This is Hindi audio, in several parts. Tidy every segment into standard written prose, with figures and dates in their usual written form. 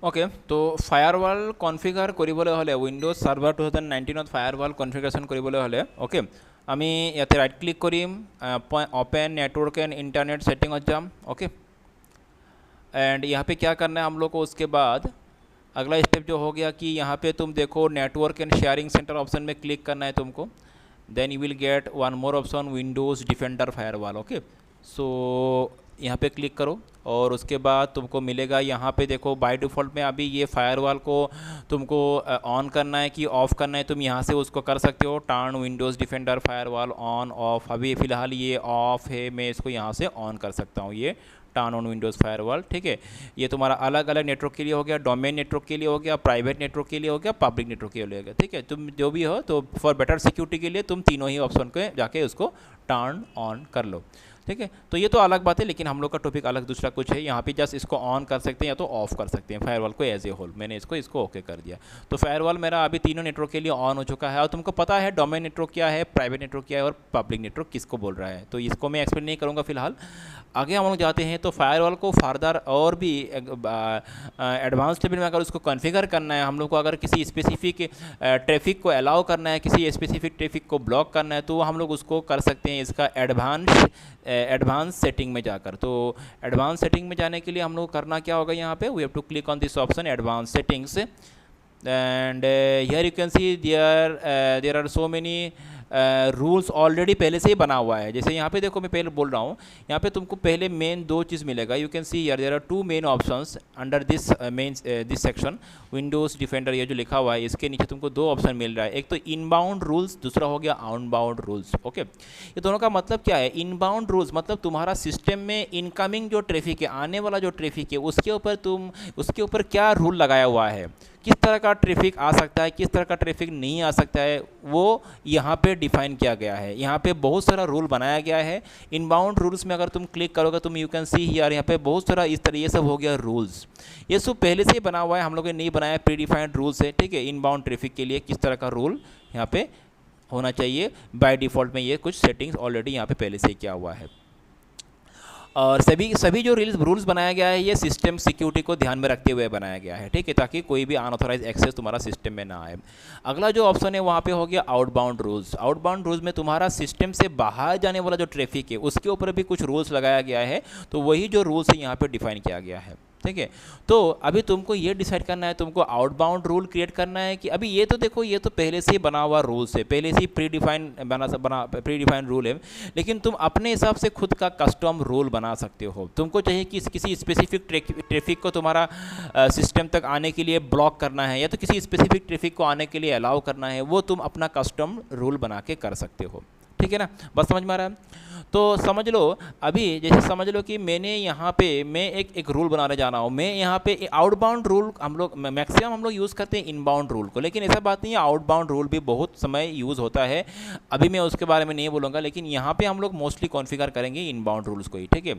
ওকে, তো ফায়াৰৱাল কনফিগাৰ কৰিবলৈ হ'লে উইণ্ডোজ ছাৰ্ভাৰ 2019ত ফায়াৰৱাল কনফিগাৰেশ্যন কৰিবলৈ হ'লে ওকে, আমি ইয়াতে right click Karim, open network and internet setting jam. Okay, and यहाँ पे क्या करना है हम लोग को, उसके बाद अगला स्टेप जो हो गया कि यहाँ पे तुम देखो network and sharing centre option में क्लिक करना है तुमको। Then you will get one more option, Windows Defender Firewall. Okay, so यहाँ पे क्लिक करो और उसके बाद तुमको मिलेगा यहाँ पे देखो बाय डिफ़ॉल्ट में अभी ये फायरवॉल को तुमको ऑन करना है कि ऑफ़ करना है, तुम यहाँ से उसको कर सकते हो। Turn Windows Defender firewall on off, अभी फ़िलहाल ये ऑफ़ है, मैं इसको यहाँ से ऑन कर सकता हूँ, ये टर्न ऑन विंडोज़ फायरवॉल। ठीक है, ये तुम्हारा अलग अलग नेटवर्क के लिए हो गया, डोमेन नेटवर्क के लिए हो गया, प्राइवेट नेटवर्क के लिए हो गया, पब्लिक नेटवर्क के लिए हो गया। ठीक है, तुम जो भी हो तो फॉर बेटर सिक्योरिटी के लिए तुम तीनों ही ऑप्शन को जाके उसको टर्न ऑन कर लो। ठीक है, तो ये तो अलग बात है, लेकिन हम लोग का टॉपिक अलग दूसरा कुछ है। यहाँ पे जस्ट इसको ऑन कर सकते हैं या तो ऑफ कर सकते हैं फायरवॉल को एज ए होल। मैंने इसको ओके कर दिया, तो फायरवॉल मेरा अभी तीनों नेटवर्क के लिए ऑन हो चुका है। और तुमको पता है डोमेन नेटवर्क क्या है, प्राइवेट नेटवर्क क्या है और पब्लिक नेटवर्क किसको बोल रहा है, तो इसको मैं एक्सप्लेन नहीं करूँगा फिलहाल। आगे हम लोग जाते हैं, तो फायरवॉल को फर्दर और भी एडवांस लेवल में अगर उसको कॉन्फ़िगर करना है हम लोग को, अगर किसी स्पेसिफिक ट्रैफिक को अलाउ करना है, किसी स्पेसिफिक ट्रैफिक को ब्लॉक करना है, तो हम लोग उसको कर सकते हैं इसका एडवांस सेटिंग में जाकर। तो एडवांस सेटिंग में जाने के लिए हम लोग करना क्या होगा, यहाँ पे we have to click on this option advance settings, and here you can see there are so many rules already पहले से ही बना हुआ है। जैसे यहाँ पे देखो, मैं पहले बोल रहा हूँ, यहाँ पे तुमको पहले मेन दो चीज़ मिलेगा। You can see here there are two main options under this this section Windows Defender, ये जो लिखा हुआ है इसके नीचे तुमको दो ऑप्शन मिल रहा है, एक तो इनबाउंड रूल्स, दूसरा हो गया आउटबाउंड रूल्स। ओके, ये दोनों का मतलब क्या है? इनबाउंड रूल्स मतलब तुम्हारा सिस्टम में इनकमिंग जो ट्रैफिक है, आने वाला जो ट्रैफिक है, उसके ऊपर क्या रूल लगाया हुआ है, किस तरह का ट्रैफिक आ सकता है, किस तरह का ट्रैफिक नहीं आ सकता है, वो यहाँ पे डिफाइन किया गया है। यहाँ पे बहुत सारा रूल बनाया गया है। इनबाउंड रूल्स में अगर तुम क्लिक करोगे तुम यू कैन सी हियर, यहाँ पे बहुत सारा इस तरह ये सब हो गया रूल्स। ये सब पहले से ही बना हुआ है, हम लोगों ने नहीं बनाया, प्री डिफाइंड रूल्स है। ठीक है, इनबाउंड ट्रैफिक के लिए किस तरह का रूल यहाँ पे होना चाहिए, बाय डिफ़ॉल्ट में ये कुछ सेटिंग्स ऑलरेडी यहाँ पे पहले से ही किया हुआ है। और सभी जो रूल्स बनाया गया है ये सिस्टम सिक्योरिटी को ध्यान में रखते हुए बनाया गया है। ठीक है, ताकि कोई भी अनऑथराइज एक्सेस तुम्हारा सिस्टम में ना आए। अगला जो ऑप्शन है वहाँ पे हो गया आउटबाउंड रूल्स। आउटबाउंड रूल्स में तुम्हारा सिस्टम से बाहर जाने वाला जो ट्रैफिक है उसके ऊपर भी कुछ रूल्स लगाया गया है, तो वही जो रूल्स है यहाँ पर डिफाइन किया गया है। ठीक है, तो अभी तुमको ये डिसाइड करना है, तुमको आउटबाउंड रूल क्रिएट करना है कि अभी ये तो देखो, ये तो पहले से ही बना हुआ रूल्स है, पहले से ही प्री डिफाइंड रूल है, लेकिन तुम अपने हिसाब से खुद का कस्टम रूल बना सकते हो। तुमको चाहिए कि किसी स्पेसिफिक ट्रैफिक को तुम्हारा सिस्टम तक आने के लिए ब्लॉक करना है, या तो किसी स्पेसिफिक ट्रैफिक को आने के लिए अलाउ करना है, वो तुम अपना कस्टम रूल बना के कर सकते हो। ठीक है ना, बस समझ में आ रहा है? तो समझ लो, अभी जैसे समझ लो कि मैंने यहाँ पे मैं एक रूल बनाने जा रहा हूँ। मैं यहाँ पे आउटबाउंड रूल हम लोग मैक्सिमम हम लोग यूज़ करते हैं इनबाउंड रूल को, लेकिन ऐसा बात नहीं है, आउटबाउंड रूल भी बहुत समय यूज़ होता है। अभी मैं उसके बारे में नहीं बोलूँगा, लेकिन यहाँ पे हम लोग मोस्टली कॉन्फ़िगर करेंगे इनबाउंड रूल्स को ही। ठीक है,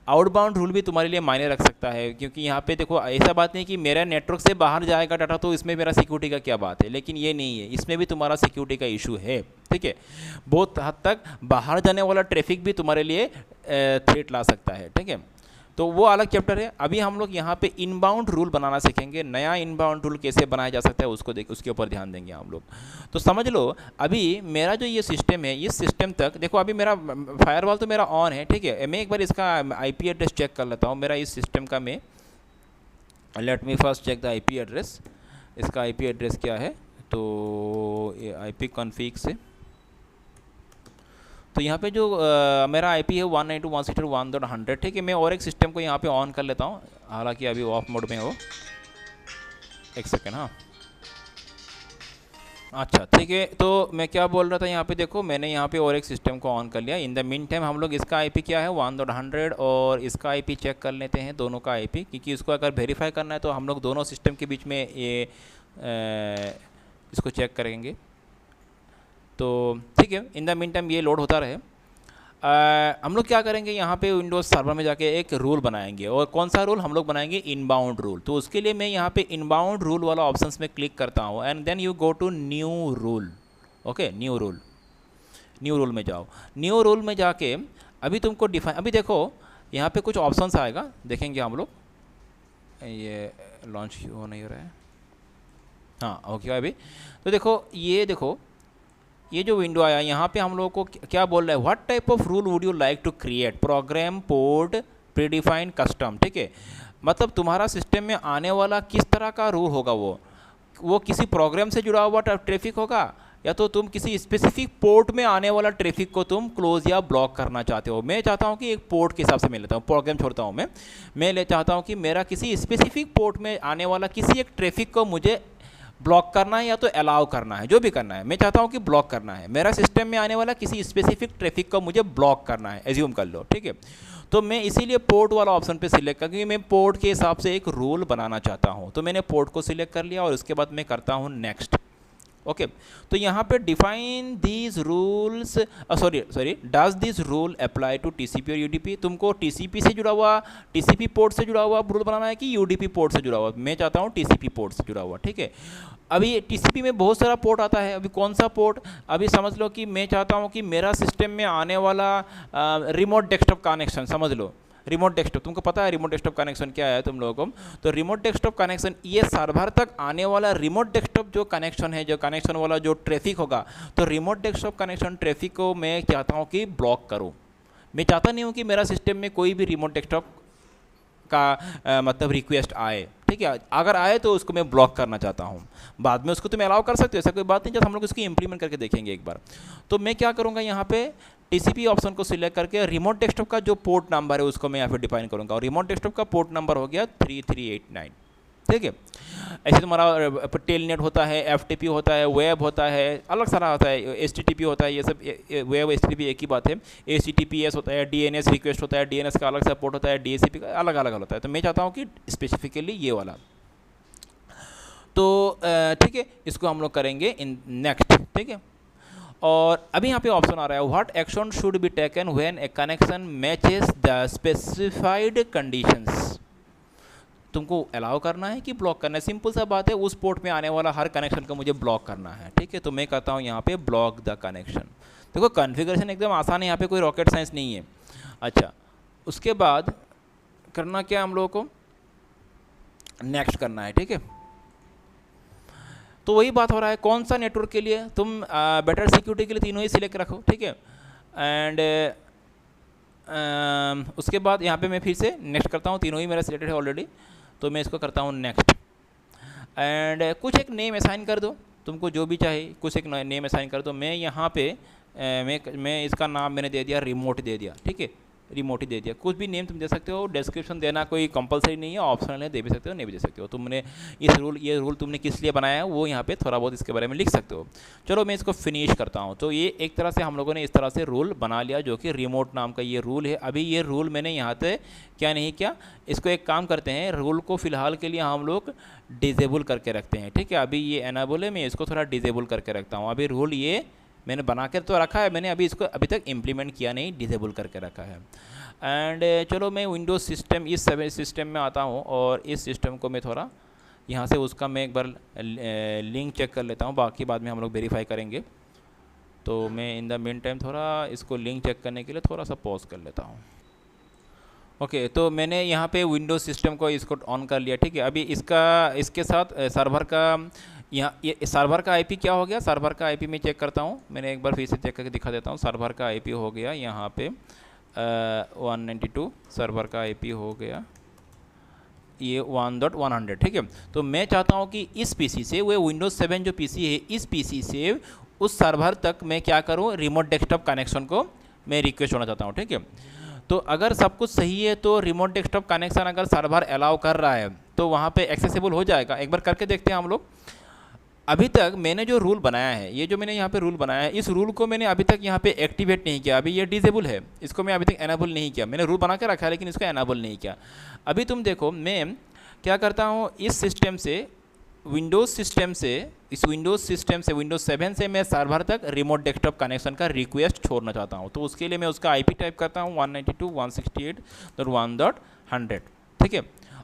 आउटबाउंड रूल भी तुम्हारे लिए मायने रख सकता है, क्योंकि यहाँ पे देखो ऐसा बात नहीं कि मेरा नेटवर्क से बाहर जाएगा डाटा तो इसमें मेरा सिक्योरिटी का क्या बात है, लेकिन ये नहीं है, इसमें भी तुम्हारा सिक्योरिटी का इशू है। ठीक है, बहुत हद तक बाहर जाने वाला ट्रैफिक भी तुम्हारे लिए थ्रेट ला सकता है। ठीक है, तो वो अलग चैप्टर है। अभी हम लोग यहाँ पे इनबाउंड रूल बनाना सीखेंगे। नया इनबाउंड रूल कैसे बनाया जा सकता है उसके ऊपर ध्यान देंगे हम लोग। तो समझ लो, अभी मेरा जो ये सिस्टम है, इस सिस्टम तक देखो, अभी मेरा फायरवॉल तो मेरा ऑन है। ठीक है, मैं एक बार इसका IP एड्रेस चेक कर लेता हूँ मेरा इस सिस्टम का। मैं let me first check the IP address. इसका IP एड्रेस क्या है, तो IP कॉन्फ़िग से, तो यहाँ पे जो मेरा IP है 192.168.1.100। ठीक है, मैं और एक सिस्टम को यहाँ पे ऑन कर लेता हूँ, हालांकि अभी ऑफ मोड में हो। एक सेकेंड, हाँ, अच्छा ठीक है। तो मैं क्या बोल रहा था, यहाँ पे देखो मैंने यहाँ पे और एक सिस्टम को ऑन कर लिया। इन द मीन टाइम हम लोग इसका IP क्या है 1.100 और इसका IP चेक कर लेते हैं, दोनों का IP, क्योंकि इसको अगर वेरीफाई करना है तो हम लोग दोनों सिस्टम के बीच में ये इसको चेक करेंगे। तो ठीक है, इन द मीन टाइम ये लोड होता रहे। हम लोग क्या करेंगे, यहाँ पे विंडोज़ सर्वर में जाके एक रूल बनाएंगे, और कौन सा रूल हम लोग बनाएंगे, इनबाउंड रूल। तो उसके लिए मैं यहाँ पे इनबाउंड रूल वाला ऑप्शंस में क्लिक करता हूँ, and then you go to new rule. Okay, new rule में जाओ। न्यू रूल में जाके अभी तुमको अभी देखो यहाँ पे कुछ ऑप्शंस आएगा, देखेंगे हम लोग। ये लॉन्च हो नहीं रहा है, हाँ ओके अभी। तो देखो ये जो विंडो आया यहाँ पे हम लोगों को क्या बोल रहा है, what type of rule would you like to create, program port predefine custom, ठीक है। मतलब तुम्हारा सिस्टम में आने वाला किस तरह का रूल होगा, वो किसी प्रोग्राम से जुड़ा हुआ ट्रैफिक होगा, या तो तुम किसी स्पेसिफिक पोर्ट में आने वाला ट्रैफिक को तुम क्लोज या ब्लॉक करना चाहते हो। मैं चाहता हूँ कि एक पोर्ट के हिसाब से मैं लेता हूँ, प्रोग्राम छोड़ता हूँ मैं चाहता हूँ कि मेरा किसी स्पेसिफिक पोर्ट में आने वाला किसी एक ट्रैफिक को मुझे ब्लॉक करना है या तो अलाउ करना है, जो भी करना है। मैं चाहता हूँ कि ब्लॉक करना है, मेरा सिस्टम में आने वाला किसी स्पेसिफिक ट्रैफिक को मुझे ब्लॉक करना है, एज्यूम कर लो, ठीक है। तो मैं इसीलिए पोर्ट वाला ऑप्शन पे सिलेक्ट कर, क्योंकि मैं पोर्ट के हिसाब से एक रूल बनाना चाहता हूँ। तो मैंने पोर्ट को सिलेक्ट कर लिया और उसके बाद मैं करता हूँ नेक्स्ट, ओके। तो यहाँ पे define these rules, sorry does this rule apply to TCP और यूडीपी। तुमको टीसीपी से जुड़ा हुआ, टीसीपी पोर्ट से जुड़ा हुआ रूल बनाना है कि यूडीपी पोर्ट से जुड़ा हुआ। मैं चाहता हूँ टीसीपी पोर्ट से जुड़ा हुआ, ठीक है। अभी टीसीपी में बहुत सारा पोर्ट आता है, अभी कौन सा पोर्ट, अभी समझ लो कि मैं चाहता हूँ कि मेरा सिस्टम में आने वाला रिमोट डेस्कटॉप कनेक्शन, समझ लो रिमोट डेस्कटॉप, तुमको पता है रिमोट डेस्कटॉप कनेक्शन क्या है तुम लोगों को। तो रिमोट डेस्कटॉप कनेक्शन, ये सर्वर तक आने वाला रिमोट डेस्कटॉप जो कनेक्शन है, जो कनेक्शन वाला जो ट्रैफिक होगा, तो रिमोट डेस्कटॉप कनेक्शन ट्रैफिक को मैं चाहता हूँ कि ब्लॉक करूँ। मैं चाहता नहीं हूँ कि मेरा सिस्टम में कोई भी रिमोट डेस्कटॉप का मतलब रिक्वेस्ट आए, ठीक है। अगर आए तो उसको मैं ब्लॉक करना चाहता हूँ। बाद में उसको तुम अलाउ कर सकते हो, ऐसा कोई बात नहीं, जब हम लोग इसको इंप्लीमेंट करके देखेंगे एक बार। तो मैं क्या करूँगा, यहाँ पे टीसीपी ऑप्शन को सिलेक्ट करके रिमोट डेस्कटॉप का जो पोर्ट नंबर है उसको मैं यहाँ पे डिफाइन करूँगा, और रिमोट डेस्कटॉप का पोर्ट नंबर हो गया 3389, ठीक है। ऐसे तुम्हारा टेलनेट होता है, एफटीपी होता है, वेब होता है, अलग सारा होता है, एचटीटीपी होता है, ये सब वेब एचटीटीपी एक ही बात है। एचटीटीपीएस होता है, डीएनएस रिक्वेस्ट होता है, डीएनएस का अलग सा पोर्ट होता है, डीएचसीपी का अलग अलग होता है। तो मैं चाहता हूँ कि स्पेसिफिकली ये वाला, तो ठीक है, इसको हम लोग करेंगे इन नेक्स्ट, ठीक है। और अभी यहाँ पे ऑप्शन आ रहा है, what action should be taken when A connection matches the specified conditions. तुमको अलाउ करना है कि ब्लॉक करना है, सिंपल सा बात है। उस पोर्ट में आने वाला हर कनेक्शन को मुझे ब्लॉक करना है, ठीक है। तो मैं कहता हूँ यहाँ पे ब्लॉक द कनेक्शन। देखो कॉन्फ़िगरेशन एकदम आसान है, यहाँ पे कोई रॉकेट साइंस नहीं है। अच्छा, उसके बाद करना क्या, हम लोगों को नेक्स्ट करना है, ठीक है। तो वही बात हो रहा है, कौन सा नेटवर्क के लिए तुम बेटर सिक्योरिटी के लिए तीनों ही सिलेक्ट रखो, ठीक है। एंड उसके बाद यहाँ पे मैं फिर से नेक्स्ट करता हूँ, तीनों ही मेरा सिलेक्टेड है ऑलरेडी, तो मैं इसको करता हूँ नेक्स्ट। एंड कुछ एक नेम असाइन कर दो, तुमको जो भी चाहे कुछ एक नेम असाइन कर दो। मैं यहाँ पे मैं इसका नाम मैंने दे दिया रिमोट दे दिया, ठीक है, रिमोट ही दे दिया। कुछ भी नेम तुम दे सकते हो, डिस्क्रिप्शन देना कोई कंपलसरी नहीं है, ऑप्शनल है, दे भी सकते हो नहीं भी दे सकते हो। तुमने ये रूल तुमने किस लिए बनाया है वो यहाँ पे थोड़ा बहुत इसके बारे में लिख सकते हो। चलो मैं इसको फिनिश करता हूँ। तो ये एक तरह से हम लोगों ने इस तरह से रूल बना लिया, जो कि रिमोट नाम का ये रूल है। अभी ये रूल मैंने यहाँ पे क्या नहीं किया, इसको एक काम करते हैं, रूल को फ़िलहाल के लिए हम लोग डिजेबल करके रखते हैं, ठीक है। अभी ये एनेबल है, मैं इसको थोड़ा डिजेबल करके रखता हूँ। अभी रूल ये मैंने बना कर तो रखा है, मैंने अभी इसको अभी तक इम्प्लीमेंट किया नहीं, डिजेबल करके रखा है। एंड चलो मैं विंडोज़ सिस्टम इस सिस्टम में आता हूँ, और इस सिस्टम को मैं थोड़ा यहाँ से उसका मैं एक बार लिंक चेक कर लेता हूँ, बाकी बाद में हम लोग वेरीफाई करेंगे। तो मैं इन द मीन टाइम थोड़ा इसको लिंक चेक करने के लिए थोड़ा सा पॉज कर लेता हूँ। ओके, तो मैंने यहाँ पे विंडोज़ सिस्टम को इसको ऑन कर लिया, ठीक है। अभी इसके साथ सर्वर का यहाँ ये सर्वर का आईपी क्या हो गया, सर्वर का आईपी मैं चेक करता हूँ, मैंने एक बार फिर से चेक करके दिखा देता हूँ। सर्वर का आईपी हो गया यहाँ पे 192, सर्वर का आईपी हो गया ये 1.100, ठीक है। तो मैं चाहता हूँ कि इस पीसी से, वो विंडोज़ 7 जो पीसी है, इस पीसी से उस सर्वर तक मैं क्या करूँ, रिमोट डेस्कटॉप कनेक्शन को मैं रिक्वेस्ट होना चाहता हूँ, ठीक है। तो अगर सब कुछ सही है तो रिमोट डेस्कटॉप कनेक्शन अगर सर्वर अलाउ कर रहा है तो वहाँ पे एक्सेसिबल हो जाएगा। एक बार करके देखते हैं हम लोग। अभी तक मैंने जो रूल बनाया है, ये जो मैंने यहाँ पे रूल बनाया है, इस रूल को मैंने अभी तक यहाँ पे एक्टिवेट नहीं किया। अभी ये डिसेबल है, इसको मैं अभी तक एनेबल नहीं किया। मैंने रूल बना के रखा है लेकिन इसको एनेबल नहीं किया। अभी तुम देखो मैं क्या करता हूँ, इस सिस्टम से विंडोज़ सिस्टम से विंडोज़ 7 से मैं सर्वर तक रिमोट डेस्कटॉप कनेक्शन का रिक्वेस्ट छोड़ना चाहता हूँ। तो उसके लिए मैं उसका आईपी टाइप करता हूँ 192.168.1.100, ठीक है।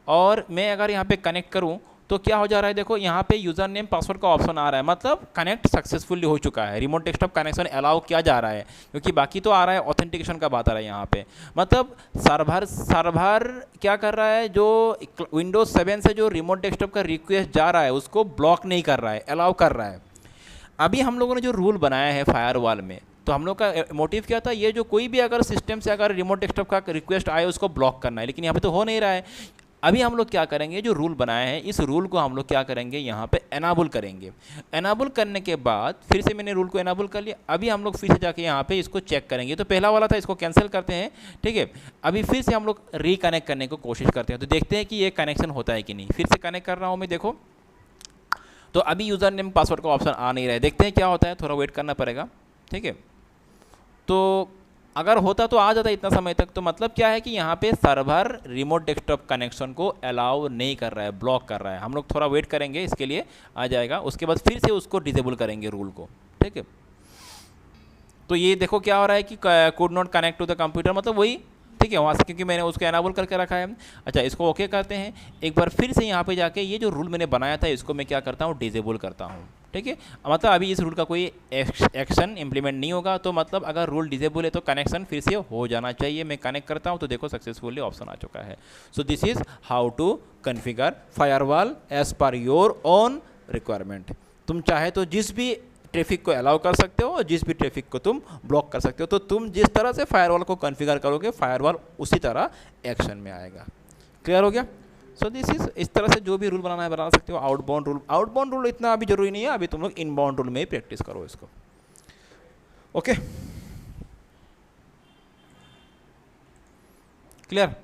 और मैं अगर यहाँ पे कनेक्ट करूँ तो क्या हो जा रहा है, देखो यहाँ पे यूज़र नेम पासवर्ड का ऑप्शन आ रहा है, मतलब कनेक्ट सक्सेसफुली हो चुका है, रिमोट डेस्कटॉप कनेक्शन अलाउ किया जा रहा है, क्योंकि बाकी तो आ रहा है ऑथेंटिकेशन का बात आ रहा है यहाँ पे। मतलब सर्वर क्या कर रहा है, जो विंडोज़ 7 से जो रिमोट डेस्कटॉप का रिक्वेस्ट जा रहा है उसको ब्लॉक नहीं कर रहा है, अलाउ कर रहा है। अभी हम लोगों ने जो रूल बनाया है फायरवॉल में, तो हम लोग का मोटिव क्या था, ये जो कोई भी अगर सिस्टम से अगर रिमोट डेस्कटॉप का रिक्वेस्ट आए उसको ब्लॉक करना है, लेकिन यहाँ पे तो हो नहीं रहा है। अभी हम लोग क्या करेंगे, जो रूल बनाए हैं इस रूल को हम लोग क्या करेंगे, यहाँ पे एनाबल करेंगे। एनाबल करने के बाद फिर से मैंने रूल को एनाबल कर लिया, अभी हम लोग फिर से जाके यहाँ पे इसको चेक करेंगे। तो पहला वाला था, इसको कैंसिल करते हैं, ठीक है। अभी फिर से हम लोग रिकनेक्ट करने की कोशिश करते हैं, तो देखते हैं कि ये कनेक्शन होता है कि नहीं। फिर से कनेक्ट कर रहा हूँ मैं, देखो तो अभी यूज़र नेम पासवर्ड का ऑप्शन आ नहीं रहा है, देखते हैं क्या होता है, थोड़ा वेट करना पड़ेगा, ठीक है। तो अगर होता तो आ जाता इतना समय तक। तो मतलब क्या है कि यहाँ पे सर्वर रिमोट डेस्कटॉप कनेक्शन को अलाउ नहीं कर रहा है, ब्लॉक कर रहा है। हम लोग थोड़ा वेट करेंगे, इसके लिए आ जाएगा, उसके बाद फिर से उसको डिसेबल करेंगे रूल को, ठीक है। तो ये देखो क्या हो रहा है कि could not connect to the computer, मतलब वही, ठीक है, वहाँ से, क्योंकि मैंने उसको एनाबल करके रखा है। अच्छा, इसको ओके करते हैं। एक बार फिर से यहाँ पे जाके ये जो रूल मैंने बनाया था इसको मैं क्या करता हूँ, डिसेबल करता हूँ, ठीक है। मतलब अभी इस रूल का कोई एक्शन इंप्लीमेंट नहीं होगा, तो मतलब अगर रूल डिसेबल है तो कनेक्शन फिर से हो जाना चाहिए। मैं कनेक्ट करता हूँ तो देखो सक्सेसफुली ऑप्शन आ चुका है। So this is how to configure firewall as per your own requirement. तुम चाहे तो जिस भी ट्रैफिक को अलाउ कर सकते हो और जिस भी ट्रैफिक को तुम ब्लॉक कर सकते हो। तो तुम जिस तरह से फायरवॉल को कॉन्फ़िगर करोगे, फायरवॉल उसी तरह एक्शन में आएगा। क्लियर हो गया? सो दिस इज, इस तरह से जो भी रूल बनाना है बना सकते हो। आउटबाउंड रूल इतना अभी जरूरी नहीं है, अभी तुम लोग इनबाउंड रूल में ही प्रैक्टिस करो इसको। Okay, clear?